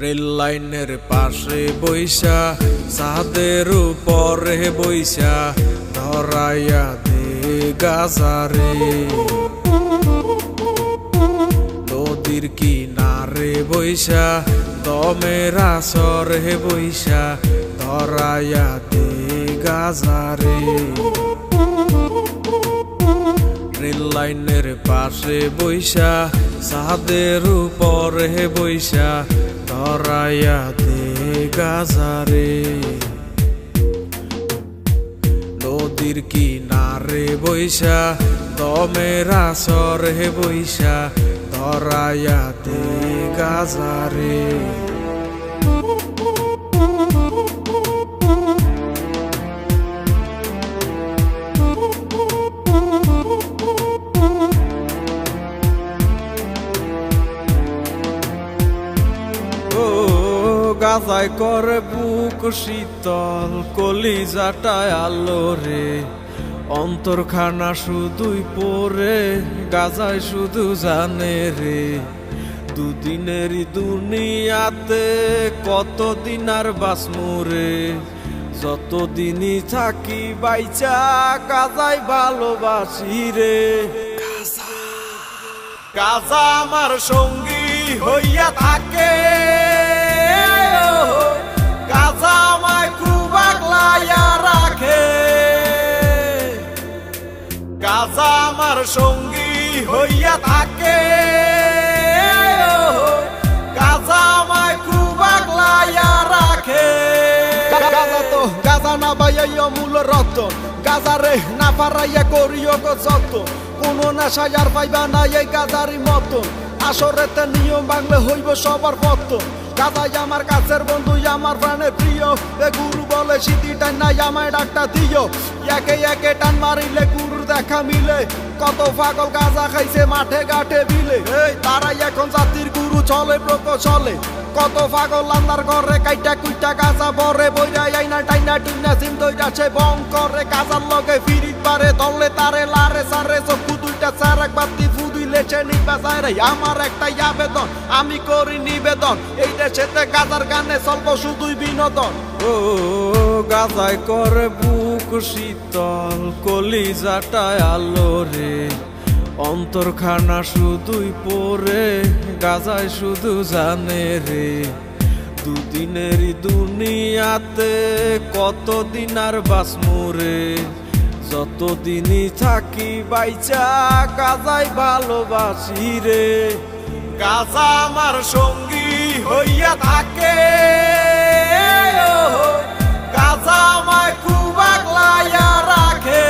Rail লাইনের পাশে বইসা ছাদের উপরে বইসা ধরাইয়া দে গাজারে, নদীর কিনারে বইসা দমের আসরে বইসা ধরাইয়া দে গাজারে। রেল লাইনের পাশে বইসা ছাদের উপরে বইসা ধরাইয়া দে গাজারে, নদীর কিনারে বইসা দমের আসরে বইসা ধরাইয়া দে গাজারে। গাজায় করে বুক শীতল, কলিজাটায় আলো রে, অন্তরখানা শুধুই পরে গাজায় শুধু জানে রে। দুদিনেরই দুনিয়াতে কতদিন আর বাঁচমু রে, যতদিনই থাকি বাইচা গাজায় ভালোবাসি রে। গাজা আমার সঙ্গী হইয়া থাকে, গাজা আমায় খুব আগলাইয়া রাখে। গাজা আমার সঙ্গী হইয়া থাকে, গাজা আমায় খুব আগলাইয়া রাখে। গাজা না বাইয়া মূল রক্ত, গাজারে না পারাইয়া করিও গো যত, কোনো নেশায় আর পাইবা না এই গাজারি মতো। আসরেতে নিয়ম ভাঙলে হইব সবার পত্ত, গাজাই আমার কাছের বন্ধু আমার প্রাণের প্রিয়। এ গুরু বলে সিটি টান নাই আমায় ডাকটা দিও, একে একে টান মারিলে গুরুর দেখা মিলে। কত পাগল গাজা খাইছে মাঠে ঘাটে বিলে, এই তারাই এখন জাতির গুরু চলে প্রকৌশলে। কত পাগল আন্দার ঘরে কাইটা কুইটা গাজা বরে বইরাই আইনা টাইনা টুইনা সিম দইরাছে বং করে। গাজার লগে ফিরিত পারে দলে তারে লারে সারে চক্ষু দুইটা চার এক বাতি ফুদুই লেছে নিবা যায় রে। আমার একটাই আবেদন আমি করি নিবেদন, এই দেশেতে গাজার গানে চলব শুধুই বিনোদন। ও গাজায় করে বুক শীতল, কলিজাটায় আলো রে, অন্তরখানা শুধুই পরে গাজায় শুধু জানে রে। দুদিনেরই দুনিয়াতে কতদিন আর বাঁচমু রে, যতদিনই থাকি বাইচা গাজায় ভালোবাসি রে। গাজা আমার সঙ্গী হইয়া থাকে, গাজা আমায় খুব আগলাইয়া রাখে।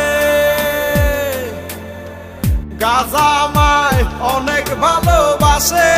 গাজা আমায় অনেক ভালোবাসে।